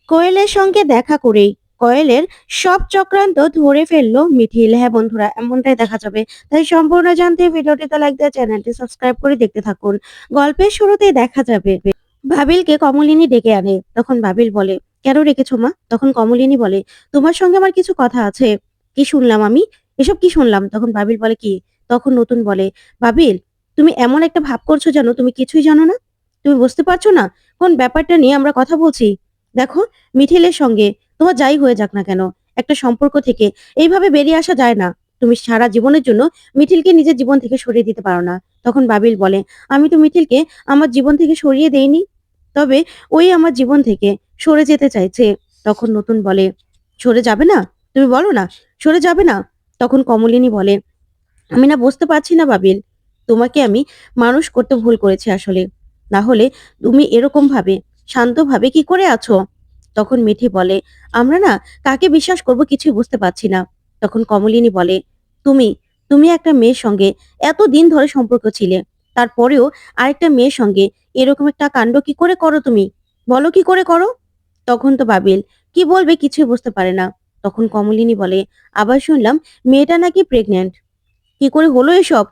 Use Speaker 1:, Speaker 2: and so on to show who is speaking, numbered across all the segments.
Speaker 1: কোয়েলের সঙ্গে দেখা করেই কোয়েলের সব চক্রান্ত ধরে ফেললো মিঠিল। হ্যাঁ বন্ধুরা, এমনটাই দেখা যাবে। তাই সম্পূর্ণ জানতে ভিডিওটিতে লাইক দিয়ে চ্যানেলটি সাবস্ক্রাইব করে দেখতে থাকুন। গল্পের শুরুতেই দেখা যাবে বাবিলকে কমলিনী ডেকে আনে। তখন বাবিল বলে, কেন রেখেছো মা? তখন কমলিনী বলে, তোমার সঙ্গে আমার কিছু কথা আছে। কি শুনলাম আমি? এসব কি শুনলাম? তখন বাবিল বলে, কি? তখন নতুন বলে, বাবিল, তুমি এমন একটা ভাব করছো যেন তুমি কিছুই জানো না। তুমি বুঝতে পারছো না কোন ব্যাপারটা নিয়ে আমরা কথা বলছি? দেখো, মিঠিলের সঙ্গে তোমার যাই হয়ে যাক না কেন, একটা সম্পর্ক থেকে এইভাবে বেরিয়ে আসা যায় না। তুমি সারা জীবনের জন্য মিঠিলকে নিজের জীবন থেকে সরিয়ে দিতে পারো না। তখন বাবিল বলে, আমি তো মিঠিলকে আমার জীবন থেকে সরিয়ে দেইনি, তবে ওই আমার জীবন থেকে সরে যেতে চাইছে। তখন নতুন বলে, সরে যাবে না? তুমি বলো না, সরে যাবে না? তখন কমলিনী বলে, আমি না বুঝতে পারছি না বাবিল, তোমাকে আমি মানুষ করতে ভুল করেছি আসলে। না হলে তুমি এরকম ভাবে শান্তভাবে কি করে আছো? তখন মিঠি বলে, আমরা না কাকে বিশ্বাস করব কিছুই বুঝতে পারছি না। তখন কমলিনী বলে, তুমি তুমি একটা মেয়ের সঙ্গে এত দিন ধরে সম্পর্ক ছিলে, তারপরেও আরেকটা মেয়ের সঙ্গে এরকম একটা কাণ্ড কি করে করো তুমি? বলো কি করে করো? তখন তো বাবিল কি বলবে কিছুই বুঝতে পারে না। তখন কমলিনী বলে, আবার শুনলাম মেয়েটা নাকি প্রেগন্যান্ট। কি করে হলো এসব?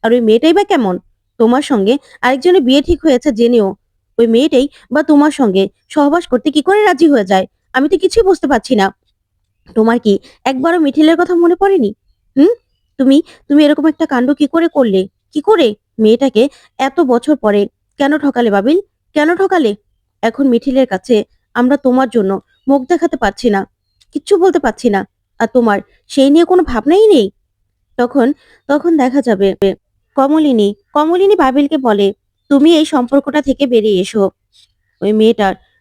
Speaker 1: আর ওই মেয়েটাই বা কেমন? তোমার সঙ্গে আরেকজনের বিয়ে ঠিক হয়েছে জেনেও ওই মেয়েটাই বা তোমার সঙ্গে সহবাস করতে কি করে রাজি হয়ে যায়? আমি তো কিছুই বুঝতে পারছি না। তোমার কি একবারও মিঠিলের কথা মনে পড়েনি? হুম? তুমি তুমি এরকম একটা কাণ্ড কি করে করলে? কি করে মেয়েটাকে এত বছর পরে কেন ঠকালে বাবিল? কেন ঠকালে? এখন মিঠিলের কাছে আমরা তোমার জন্য মুখ দেখাতে পারছি না, কিচ্ছু বলতে পারছি না। আর তোমার সেই নিয়ে কোনো ভাবনাই নেই। তখন তখন দেখা যাবে কমলিনী কমলিনী বাবিলকে বলে, তুমি এই সম্পর্কটা থেকে বেরিয়ে এসো। ওই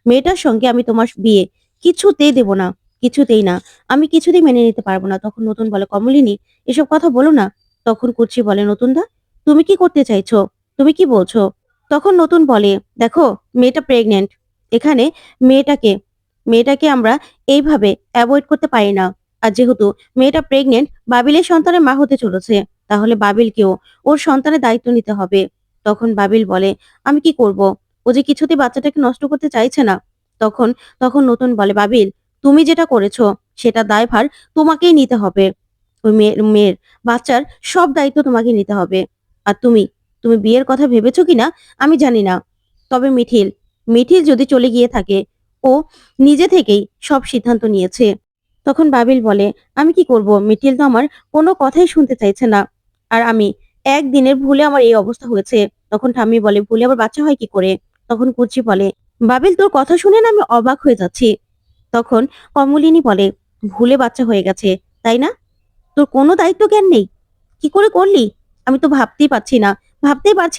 Speaker 1: মেয়েটার সঙ্গে আমি তোমার বিয়ে কিছুতেই দেব না, কিছুতেই না। আমি কিছুতেই মেনে নিতে পারবো না। তখন নতুন বলে, কমলিনী এসব কথা বলো না। তখন কুচি বলে, নতুন দা, তুমি কি করতে চাইছো? তুমি কি বলছো? তখন নতুন বলে, দেখো, মেয়েটা প্রেগনেন্ট। এখানে মেয়েটাকে মেয়েটাকে আমরা এইভাবে অ্যাভয়েড করতে পারি না। আর যেহেতু মেয়েটা প্রেগনেন্ট, বাবিলের সন্তানের মা হতে চলেছে, তাহলে বাবিলকেও ওর সন্তানের দায়িত্ব নিতে হবে। তখন বাবিল বলে, আমি কি করব? ও যে কিছুতেই বাচ্চাটাকে নষ্ট করতে চাইছে না। তখন তখন নতুন বলে, বাবিল, তুমি যেটা করেছো সেটা দায়ভার তোমাকেই নিতে হবে। ওই মেয়ের বাচ্চার সব দায়িত্ব তোমাকে নিতে হবে। আর তুমি তুমি বিয়ের কথা ভেবেছো কিনা আমি জানি না, তবে মিঠিল মিঠিল যদি চলে গিয়ে থাকে, ও নিজে থেকেই সব সিদ্ধান্ত নিয়েছে। তখন বাবিল বলে, আমি কি করব? মিঠিল তো আমার কোনো কথাই শুনতে চাইছে না। আর আমি একদিনের ভুলে আমার এই অবস্থা হয়েছে। তখন ঠাম্মি বলে, ভুলে আবার বাচ্চা হয় কি করে? তখন কুচি বলে, বাবিল, তোর কথা শুনে না আমি অবাক হয়ে যাচ্ছি। তখন কমলিনী বলে, ভুলে বাচ্চা হয়ে গেছে, তাই না? তোর কোনো দায়িত্ব জ্ঞান নেই? কি করে করলি? আমি তো ভাবতেই পারছি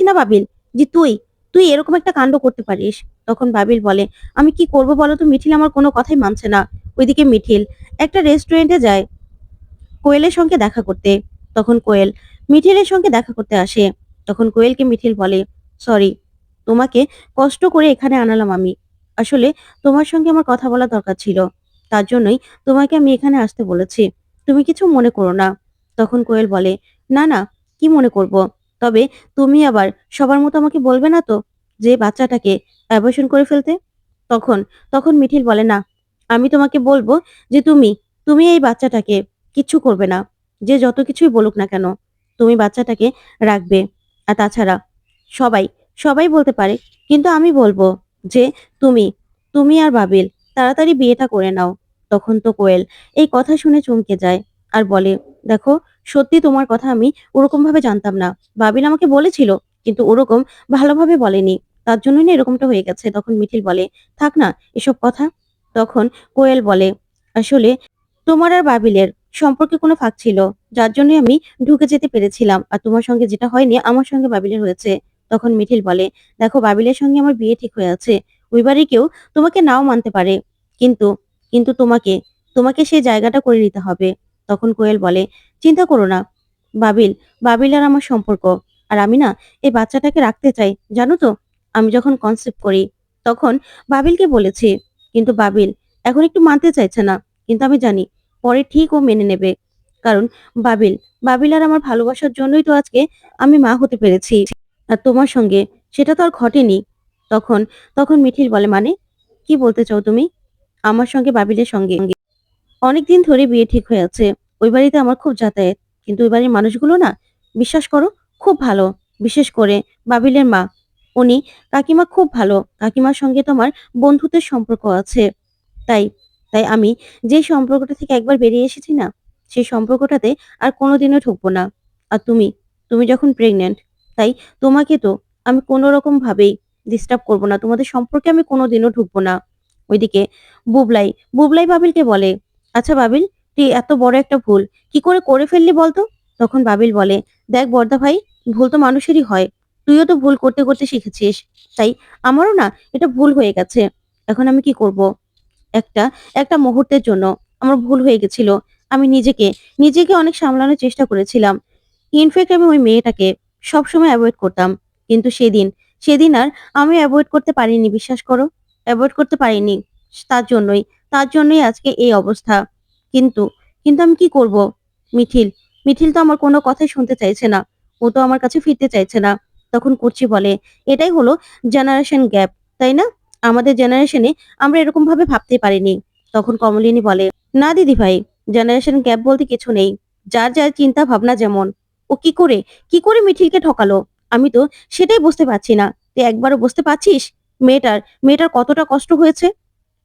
Speaker 1: না বাবিল, যে তুই তুই এরকম একটা কাণ্ড করতে পারিস। তখন বাবিল বলে, আমি কি করব বলো তো? মিঠিল আমার কোনো কথাই মানছে না। ওইদিকে মিঠিল একটা রেস্টুরেন্টে যায় কোয়েলের সঙ্গে দেখা করতে। তখন কোয়েল মিঠিলের সঙ্গে দেখা করতে আসে। তখন কোয়েলকে মিঠিল বলে, সরি, তোমাকে কষ্ট করে এখানে আনালাম আমি। আসলে তোমার সঙ্গে আমার কথা বলা দরকার ছিল, তার জন্যই তোমাকে আমি এখানে আসতে বলেছি। তুমি কিছু মনে করো না। তখন কোয়েল বলে, না না, কি মনে করব? তবে তুমি আবার সবার মতো আমাকে বলবে না তো যে বাচ্চাটাকে অ্যাবর্শন করে ফেলতে? তখন তখন মিঠিল বলে, না, আমি তোমাকে বলবো যে তুমি তুমি এই বাচ্চাটাকে কিচ্ছু করবে না। যে যত কিছুই বলুক না কেন, তুমি বাচ্চাটাকে রাখবে। আর তাছাড়া সবাই সবাই বলতে পারে, কিন্তু আমি বলবো যে তুমি তুমি আর বাবিল তাড়াতাড়ি বিয়েটা করে নাও। তখন তো কোয়েল এই কথা শুনে চমকে যায় আর বলে, দেখো, সত্যি তোমার কথা আমি ওরকম ভাবে জানতাম না। বাবিল আমাকে বলেছিল, কিন্তু ওরকম ভালোভাবে বলেনি, তার জন্যই না এরকমটা হয়ে গেছে। তখন মিঠিল বলে, থাক না এসব কথা। তখন কোয়েল বলে, আসলে তোমার আর বাবিলের সম্পর্কে কোনো ফাঁক ছিল, যার জন্য আমি ঢুকে যেতে পেরেছিলাম। আর তোমার সঙ্গে যেটা হয়নি আমার সঙ্গে বাবিলের হয়েছে। তখন মিঠিল বলে, দেখো, বাবিলের সঙ্গে আমার বিয়ে ঠিক হয়ে আছে। ওই বাড়ি কেউ তোমাকে নাও মানতে পারে, কিন্তু কিন্তু তোমাকে তোমাকে সেই জায়গাটা করে নিতে হবে। তখন কোয়েল বলে, চিন্তা করো না, বাবিল বাবিল আর আমার সম্পর্ক, আর আমি না এই বাচ্চাটাকে রাখতে চাই, জানো তো? আমি যখন কনসেপ্ট করি তখন বাবিলকে বলেছি, কিন্তু বাবিল এখন একটু মানতে চাইছে না। কিন্তু আমি জানি পরে ঠিক ও মেনে নেবে, কারণ বাবিল বাবিল আর আমার ভালোবাসার জন্যই তো আজকে আমি মা হতে পেরেছি। আর তোমার সঙ্গে সেটা তো আর ঘটেনি। তখন তখন মিঠিল বলে, মানে কি বলতে চাও তুমি? আমার সঙ্গে বাবিলের সঙ্গে অনেকদিন ধরে বিয়ে ঠিক হয়ে আছে। ওই বাড়িতে আমার খুব যাতায়াত। কিন্তু ওই বাড়ির মানুষগুলো না, বিশ্বাস করো, খুব ভালো। বিশেষ করে বাবিলের মা। উনি কাকিমা খুব ভালো। কাকিমার সঙ্গে তো আমার বন্ধুত্বের সম্পর্ক আছে। তাই তাই আমি যে সম্পর্কটা থেকে একবার বেরিয়ে এসেছি না, সেই সম্পর্কটাতে আর কোনোদিনও ঢুকবো না। আর তুমি যখন প্রেগন্যান্ট, তাই তোমাকে তো আমি কোনো রকম ভাবেই ডিস্টার্ব করব না। তোমাদের সম্পর্কে আমি কোনোদিনও ঢুকবো না। ওইদিকে বুবলাই বুবলাই বাবিলকে বলে, আচ্ছা বাবিল, তুই এত বড় একটা ভুল কি করে ফেললি বলতো? তখন বাবিল বলে, দেখ বড়দা ভাই, ভুল তো মানুষেরই হয়। তুইও তো ভুল করতে করতে শিখেছিস। তাই আমারও না এটা ভুল হয়ে গেছে। এখন আমি কি করব? একটা একটা মুহূর্তের জন্য আমার ভুল হয়ে গেছিল। আমি নিজেকে অনেক সামলানোর চেষ্টা করেছিলাম। ইনফেক্ট আমি ওই মেয়েটাকে সবসময় এভয়েড করতাম। কিন্তু সেদিন আর আমি এভয়েড করতে পারিনি, বিশ্বাস করো। এভয়েড করতে পারিনি। তার জন্যই তার জন্যই আজকে এই অবস্থা। কিন্তু কিন্তু আমি কি করব? মিঠিল মিঠিল তো আমার কোনো কথাই শুনতে চাইছে না। ও তো আমার কাছে ফিরতে চাইছে না। তখন কুর্চি বলে, এটাই হলো জেনারেশন গ্যাপ, তাই না? আমাদের জেনারেশনে আমরা এরকম ভাবে ভাবতে পারিনি। তখন কমলিনী বলে, না দিদি ভাই, জেনারেশন গ্যাপ বলতে কিছু নেই। যার যার চিন্তা ভাবনা যেমন। ও কি করে মিঠিলকে ঠকালো? আমি তো সেটাই বুঝতে পারছি না। তুই একবারও বুঝতে পারছিস মেয়েটার কতটা কষ্ট হয়েছে?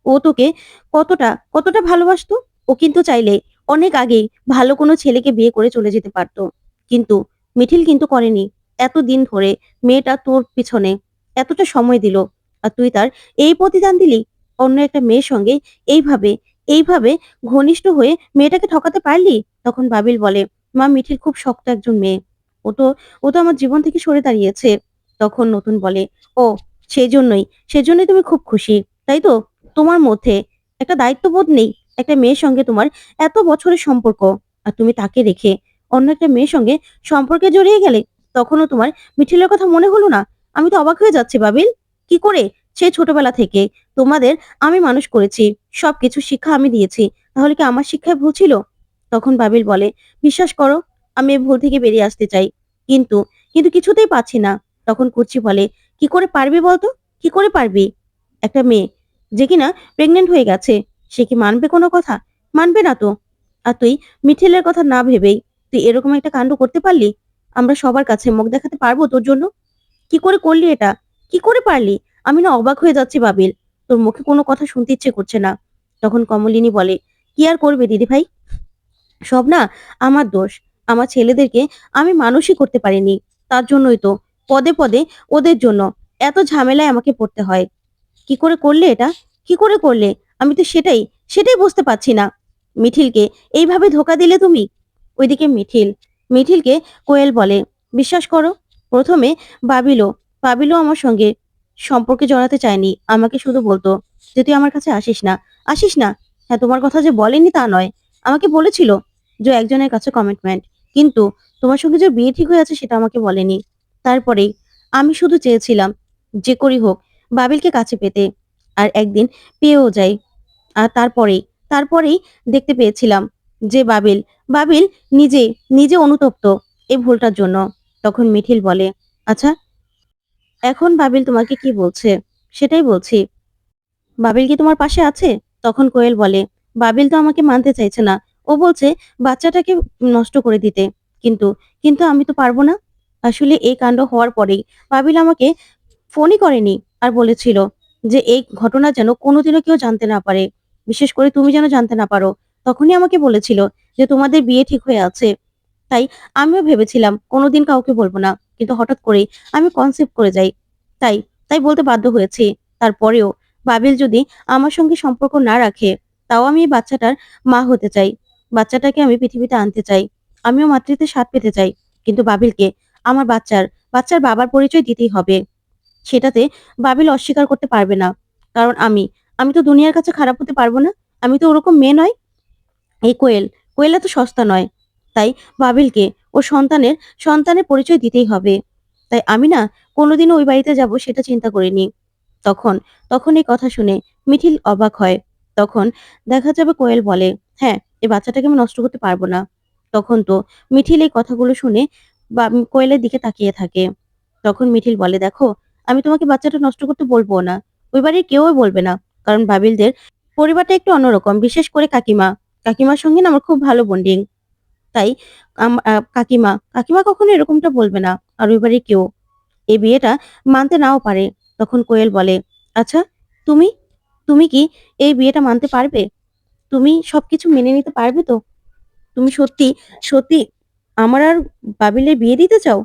Speaker 1: ও তোকে কতটা কতটা ভালোবাসতো। ও কিন্তু চাইলে অনেক আগেই ভালো কোনো ছেলেকে বিয়ে করে চলে যেতে পারতো। কিন্তু মিঠিল কিন্তু করেনি। এতদিন ধরে মেয়েটা তোর পিছনে এতটা সময় দিল, আর তুই তার এই প্রতিদান দিলি? অন্য একটা মেয়ের সঙ্গে এইভাবে এইভাবে ঘনিষ্ঠ হয়ে মেয়েটাকে ঠকাতে পারলি? তখন বাবিল বলে, মা, মিঠিল খুব শক্ত একজন মেয়ে। ও তো ও তো আমার জীবন থেকে সরে দাঁড়িয়েছে। তখন নতুন বলে, ও, সেজন্যই সেজন্যই তুমি খুব খুশি, তাই তো? তোমার মধ্যে একটা দায়িত্ববোধ নেই। একটা মেয়ের সঙ্গে তোমার এত বছরের সম্পর্ক, আর তুমি তাকে রেখে অন্য একটা মেয়ের সঙ্গে সম্পর্কে জড়িয়ে গেলে। তখনও তোমার মিঠিলের কথা মনে হলো না? আমি তো অবাক হয়ে যাচ্ছি বাবিল। কি করে? সেই ছোটবেলা থেকে তোমাদের আমি মানুষ করেছি, সবকিছু শিক্ষা আমি দিয়েছি। তাহলে কি আমার শিক্ষায় ভুল ছিল? তখন বাবিল বলে, বিশ্বাস করো, আমি এই ভুল থেকে বেরিয়ে আসতে চাই, কিন্তু কিন্তু কিছুতেই পাচ্ছি না। তখন কুর্চি বলে, কি করে পারবি বলতো? কি করে পারবি? একটা মেয়ে যে কিনা প্রেগনেন্ট হয়ে গেছে, সে কি মানবে কোনো কথা? মানবে না তো। আর তুই মিঠিলের কথা না ভেবেই তুই এরকম একটা কাণ্ড করতে পারলি? আমরা সবার কাছে মুখ দেখাতে পারবো তোর জন্য? কি করে করলি এটা? কি করে পারলি? আমি না অবাক হয়ে যাচ্ছি বাবিল। তোর মুখে কোনো কথা শুনতে ইচ্ছে করছে না। তখন কমলিনী বলে, কি আর করবে দিদি ভাই, সব না আমার দোষ। আমার ছেলেদেরকে আমি মানুষই করতে পারিনি। তার জন্যই তো পদে পদে ওদের জন্য এত ঝামেলায় আমাকে পড়তে হয়। কি করে করলে এটা? কি করে করলে? আমি তো সেটাই বুঝতে পারছি না। মিঠিলকে এইভাবে ধোকা দিলে তুমি? ওইদিকে মিঠিলকে কোয়েল বলে, বিশ্বাস করো, প্রথমে বাবিলো বাবিলো আমার সঙ্গে সম্পর্কে জড়াতে চায়নি। আমাকে শুধু বলতো যে তুই আমার কাছে আসিস না। হ্যাঁ, তোমার কথা যে বলেনি তা নয়। আমাকে বলেছিল যে একজনের কাছে কমিটমেন্ট, কিন্তু তোমার সঙ্গে যে বিয়ে ঠিক হয়ে আছে সেটা আমাকে বলেনি। তারপরেই আমি শুধু চেয়েছিলাম যে করেই হোক বাবিলকে কাছে পেতে। আর একদিন পেয়েও যাই। আর তারপরেই দেখতে পেয়েছিলাম যে বাবিল নিজে নিজে অনুতপ্ত এই ভুলটার জন্য। তখন মিঠিল বলে, আচ্ছা, এখন বাবিল তোমাকে কি বলছে? সেটাই বলছি। বাবিল কি তোমার পাশে আছে? তখন কোয়েল বলে, বাবিল তো আমাকে মানতে চাইছে না। ও বলছে বাচ্চাটাকে নষ্ট করে দিতে। কিন্তু কিন্তু আমি তো পারবো না। আসলে এই কাণ্ড হওয়ার পরেই বাবিল আমাকে ফোনই করেনি, আর বলেছিল যে এই ঘটনা যেন কোনোদিনও কেউ জানতে না পারে। বিশেষ করে তুমি যেন জানতে না পারো। তখনই আমাকে বলেছিল যে তোমাদের বিয়ে ঠিক হয়ে আছে। তাই আমিও ভেবেছিলাম কোনোদিন কাউকে বলবো না। কিন্তু হঠাৎ করেই আমি কনসেপ্ট করে যাই। তাই তাই বলতে বাধ্য হয়েছি। তারপরেও বাবিল যদি আমার সঙ্গে সম্পর্ক না রাখে, তাও আমি এই বাচ্চাটার মা হতে চাই। বাচ্চাটাকে আমি পৃথিবীতে আনতে চাই। আমিও মাতৃত্বের স্বাদ পেতে চাই। কিন্তু বাবিলকে আমার বাচ্চার বাবার পরিচয় দিতেই হবে। সেটাতে বাবিল অস্বীকার করতে পারবে না। কারণ আমি তো দুনিয়ার কাছে খারাপ হতে পারবো না। আমি তো ওরকম মেয়ে নয়। এই কোয়েল এত সস্তা নয়। তাই বাবিলকে ওর সন্তানের পরিচয় দিতেই হবে। তাই আমি না কোনোদিনও ওই বাড়িতে যাব সেটা চিন্তা করিনি। তখন তখন এই কথা শুনে মিঠিল অবাক হয়। তখন দেখা যাবে কোয়েল বলে, হ্যাঁ, এই বাচ্চাটাকে আমি নষ্ট করতে পারবো না। তখন তো মিঠিল এই কথাগুলো শুনে বা কোয়েলের দিকে তাকিয়ে থাকে। তখন মিঠিল বলে, দেখো, আমি তোমাকে বাচ্চাটা নষ্ট করতে বলবো না। ওই বাড়ির কেউই বলবে না। কারণ বাবিলদের পরিবারটা একটু অন্যরকম। বিশেষ করে কাকিমা। কাকিমার সঙ্গে না আমার খুব ভালো বন্ডিং। তাই কাকিমা কখনো এরকমটা বলবে না। আর ওই বাড়ির কেউ এই বিয়েটা মানতে নাও পারে। তখন কোয়েল বলে, "আচ্ছা, তুমি? তুমি কি এই বিয়েটা মানতে পারবে? তুমি সবকিছু মেনে নিতে পারবে তো? তুমি সত্যি আমার আর বাবিলের বিয়ে দিতে চাও?"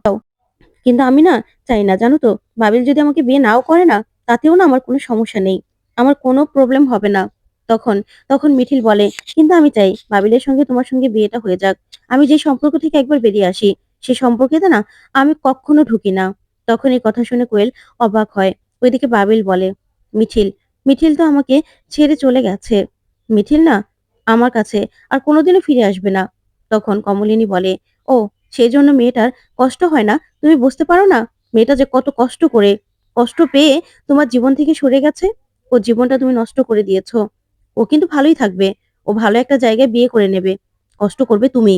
Speaker 1: কিন্তু আমি না চাই না, জানো তো? বাবিল যদি আমাকে বিয়ে নাও করে না, তাতেও না আমার কোনো সমস্যা নেই। আমার কোনো প্রবলেম হবে না। তখন তখন মিঠিল বলে, "কিন্তু আমি চাই বাবিলের সঙ্গে তোমার সঙ্গে বিয়েটা হয়ে যাক। আমি যে সম্পর্ক থেকে একবার বেরিয়ে আসি, সে সম্পর্কেতে না আমি কক্ষনো ঢুকি না।" তখন এই কথা শুনে কোয়েল অবাক হয়। ওইদিকে বাবিল বলে, "মিঠিল, মিঠিল তো আমাকে ছেড়ে চলে গেছে। মিঠিল না আমার কাছে আর কোনোদিনও ফিরে আসবে না।" তখন কমলিনী বলে, "ও, সেজন্য মেয়েটার কষ্ট হয় না? তুমি বুঝতে পারো না? মেয়েটা যে কত কষ্ট করে, কষ্ট পেয়ে তোমার জীবন থেকে সরে গেছে। ওর জীবনটা তুমি নষ্ট করে দিয়েছ। ও কিন্তু ভালোই থাকবে। ও ভালো একটা জায়গায় বিয়ে করে নেবে। কষ্ট করবে তুমি।"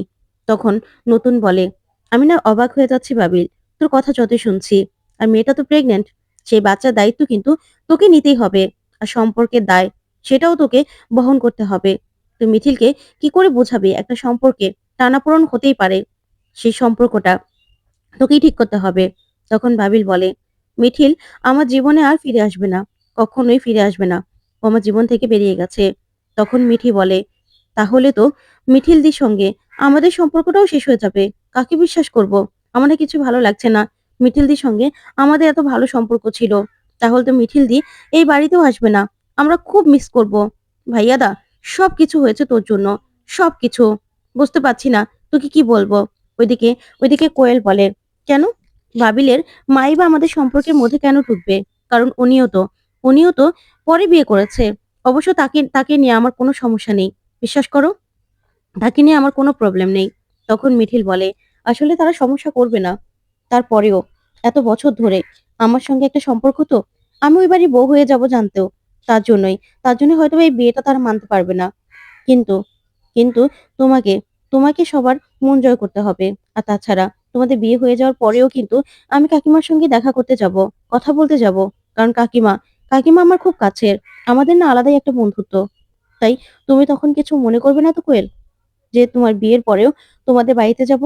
Speaker 1: তখন নতুন বলে, "আমি না অবাক হয়ে যাচ্ছি বাবিল। তোর কথা যতই শুনছি। আর মেয়েটা তো প্রেগন্যান্ট। সেই বাচ্চার দায়িত্ব কিন্তু তোকে নিতেই হবে। আর সম্পর্কের দায় সেটাও তোকে বহন করতে হবে। তুই মিঠিলকে কি করে বোঝাবি একটা সম্পর্কে টানাপোড়েন হতেই পারে। সেই সম্পর্কটা তোকেই ঠিক করতে হবে।" তখন বাবিল বলে, "মিঠিল আমার জীবনে আর ফিরে আসবে না। কখনোই ফিরে আসবে না। ও আমার জীবন থেকে বেরিয়ে গেছে।" তখন মিঠি বলে, "তাহলে তো মিঠিলদির সঙ্গে আমাদের সম্পর্কটাও শেষ হয়ে যাবে। কাকে বিশ্বাস করব? আমার না কিছু ভালো লাগছে না। মিঠিলদির সঙ্গে আমাদের এত ভালো সম্পর্ক ছিল। তাহলে তো মিঠিলদি এই বাড়িতেও আসবে না। আমরা খুব মিস করব। ভাইয়াদা, সবকিছু হয়েছে তোর জন্য। সবকিছু। বুঝতে পারছি না তোকে কি বলবো?" ওইদিকে ওইদিকে কোয়েল বলে, "কেন? বাবিলের মাই বা আমাদের সম্পর্কের মধ্যে কেন ঢুকবে? কারণ উনিও তো পরে বিয়ে করেছে। অবশ্য তাকে নিয়ে আমার কোনো সমস্যা নেই। বিশ্বাস করো, তাকে নিয়ে আমার কোনো প্রবলেম নেই।" তখন মিঠিল বলে, "আসলে তারা সমস্যা করবে না। তারপরেও এত বছর ধরে আমার সঙ্গে একটা সম্পর্ক তো। আমি ওই বাড়ির বউ হয়ে যাব জানতেও। তার জন্যই তার জন্য হয়তোবা এই বিয়েটা তারা মানতে পারবে না। কিন্তু কিন্তু তোমাকে তোমাকে সবার মন জয় করতে হবে। আর তাছাড়া তোমাদের বিয়ে হয়ে যাওয়ার পরেও কিন্তু আমি কাকিমার সঙ্গে দেখা করতে যাব, কথা বলতে যাব। কারণ কাকিমা আমার খুব কাছের। আমাদের না আলাদাই একটা বন্ধুত্ব। তাই তুমি তখন কিছু মনে করবে না তো কোয়েল? যে তোমার বিয়ের পরেও তোমাদের বাড়িতে যাব?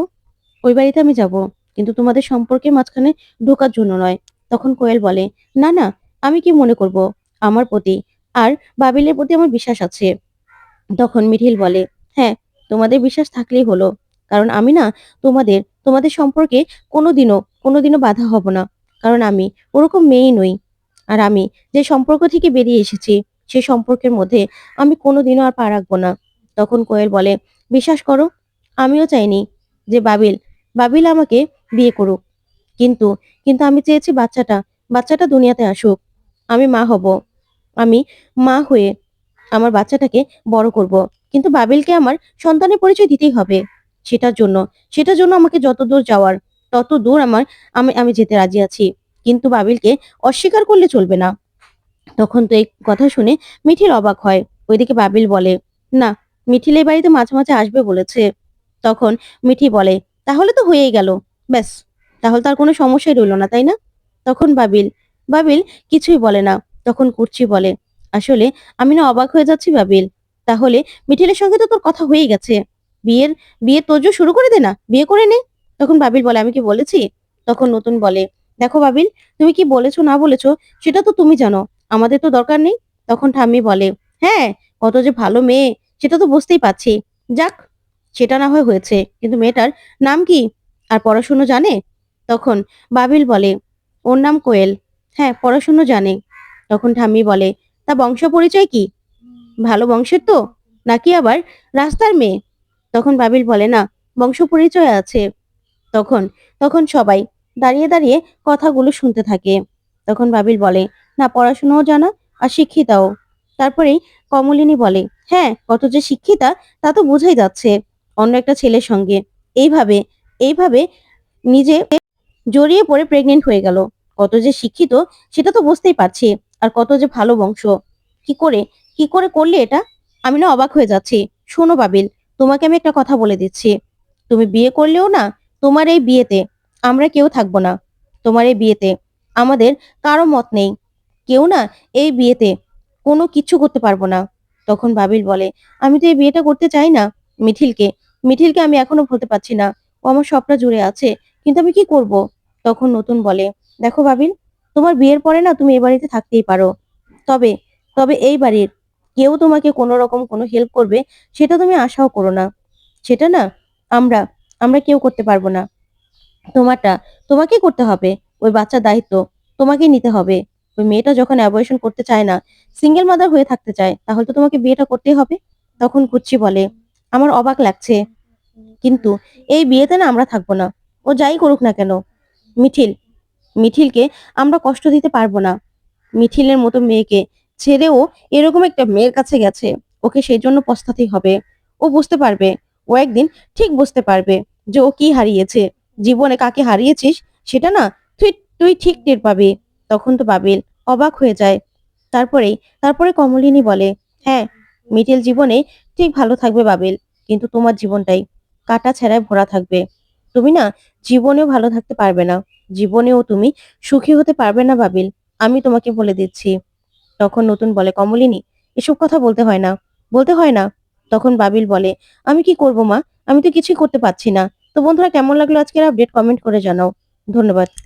Speaker 1: ওই বাড়িতে আমি যাব। কিন্তু তোমাদের সম্পর্কের মাঝখানে ঢোকার জন্য নয়।" তখন কোয়েল বলে, "না, না, আমি কি মনে করব? আমার প্রতি আর বাবিলের প্রতি আমার বিশ্বাস আছে।" তখন মিঠিল বলে, "হ্যাঁ, তোমাদের বিশ্বাস থাকলেই হলো। কারণ আমি না তোমাদের সম্পর্কে কোনোদিনও বাধা হব না। কারণ আমি ওরকম মেয়েই নই। আর আমি যে সম্পর্ক থেকে বেরিয়ে এসেছি, সে সম্পর্কের মধ্যে আমি কোনোদিনও আর পা রাখবো না।" তখন কোয়েল বলে, "বিশ্বাস করো, আমিও চাইনি যে বাবিল আমাকে বিয়ে করুক। কিন্তু কিন্তু আমি চেয়েছি বাচ্চাটা দুনিয়াতে আসুক। আমি মা হব। আমি মা হয়ে আমার বাচ্চাটাকে বড় করব। কিন্তু বাবিলকে আমার সন্তানের পরিচয় দিতেই হবে। সেটার জন্য সেটার জন্য আমাকে যতদূর যাওয়ার ততদূর আমি আমি যেতে রাজি আছি। কিন্তু বাবিলকে অস্বীকার করলে চলবে না।" তখন তো এই কথা শুনে মিঠিল অবাক হয়। ওইদিকে বাবিল বলে, "না, মিঠিল এই বাড়িতে মাঝে আসবে বলেছে।" তখন মিঠি বলে, "তাহলে তো হয়েই গেল। ব্যাস, তাহলে তার কোনো সমস্যাই রইল না, তাই না?" তখন বাবিল কিছুই বলে না। তখন কুর্চি বলে, "আসলে আমি না অবাক হয়ে যাচ্ছি বাবিল। তাহলে মিঠিলের সঙ্গে তো তোর কথা হয়েই গেছে। বিয়ের বিয়ের তোড়জোড় শুরু করে দে না, বিয়ে করে নে।" তখন বাবিল বলে, "আমি কি বলেছি?" তখন নতুন বলে, "দেখো বাবিল, তুমি কি বলেছো না বলেছো সেটা তো তুমি জানো। আমাদের তো দরকার নেই।" তখন ঠাম্মি বলে, "হ্যাঁ, কত যে ভালো মেয়ে সেটা তো বুঝতেই পারছি। যাক, সেটা না হয় হয়েছে। কিন্তু মেয়েটার নাম কি? আর পড়াশুনো জানে?" তখন বাবিল বলে, "ওর নাম কোয়েল। হ্যাঁ, পড়াশুনো জানে।" তখন ঠাম্মি বলে, "তা বংশ পরিচয় কি? ভালো বংশের তো? নাকি আবার রাস্তার মেয়ে?" তখন বাবিল বলে, "না, বংশ পরিচয় আছে।" তখন তখন সবাই দাঁড়িয়ে কথাগুলো শুনতে থাকে। তখন বাবিল বলে, "না, পড়াশোনাও জানা আর শিক্ষিতাও।" তারপরেই কমলিনী বলে, "হ্যাঁ, কত যে শিক্ষিতা তা তো বোঝাই যাচ্ছে অন্য একটা ছেলের সঙ্গে। এইভাবে এইভাবে নিজে জড়িয়ে পড়ে প্রেগনেন্ট হয়ে গেল। কত যে শিক্ষিত সেটা তো বুঝতেই পারছি। আর কত যে ভালো বংশ। কি করে কি করে করলে এটা? আমি না অবাক হয়ে যাচ্ছি। শোনো বাবিল, তোমাকে আমি একটা কথা বলে দিচ্ছি। তুমি বিয়ে করলেও না তোমার এই বিয়েতে আমরা কেউ থাকবো না। তোমার এই বিয়েতে আমাদের কারো মত নেই। কেউ না এই বিয়েতে কোনো কিচ্ছু করতে পারবো না। তখন বাবিল বলে, আমি তো এই বিয়েটা করতে চাই না। মিঠিলকে মিঠিলকে আমি এখনো ভুলতে পারছি না। ও আমার সবটা জুড়ে আছে, কিন্তু আমি কি করব? তখন নতুন বলে, দেখো বাবিল, তোমার বিয়ের পরে না তুমি এ বাড়িতে থাকতেই পারো। তবে তবে এই বাড়ির কেউ তোমাকে কোনো রকম কোনো হেল্প করবে সেটা তুমি আশাও করো না। সেটা না আমরা আমরা কেউ করতে পারবো না। তোমারটা তোমাকেই করতে হবে। ওই বাচ্চার দায়িত্ব তোমাকেই নিতে হবে। ওই মেয়েটা যখন অ্যাবর্শন করতে চায় না, সিঙ্গেল মাদার হয়ে থাকতে চায়, তাহলে তো তোমাকে বিয়েটা করতেই হবে। তখন কুচ্চি বলে, আমার অবাক লাগছে, কিন্তু এই বিয়েতে না আমরা থাকবো না। ও যাই করুক না কেন। মিঠিল মিঠিলকে আমরা কষ্ট দিতে পারবো না। মিঠিলের মতো মেয়েকে ছেড়েও এরকম একটা মেয়ের কাছে গেছে, ওকে সেই জন্য পস্তাতেই হবে। ও বুঝতে পারবে, ও একদিন ঠিক বুঝতে পারবে যে ও কি হারিয়েছে। জীবনে কাকে হারিয়েছিস সেটা না তুই তুই ঠিক টের পাবি। তখন তো বাবিল অবাক হয়ে যায়। তারপরে কমলিনী বলে, হ্যাঁ, মিঠিল জীবনে ঠিক ভালো থাকবে বাবিল, কিন্তু তোমার জীবনটাই কাটা ছেঁড়ায় ভরা থাকবে। তুমি না জীবনেও ভালো থাকতে পারবে না, জীবনেও তুমি সুখী হতে পারবে না বাবিল, আমি তোমাকে বলে দিচ্ছি। তখন নতুন বলে, কমলিনী, এসব কথা বলতে হয় না। তখন বাবিল বলে, আমি কি করব মা, আমি তো কিছুই করতে পারছি না। তো বন্ধুরা, কেমন লাগলো আজকের আপডেট, কমেন্ট করে জানাও। ধন্যবাদ।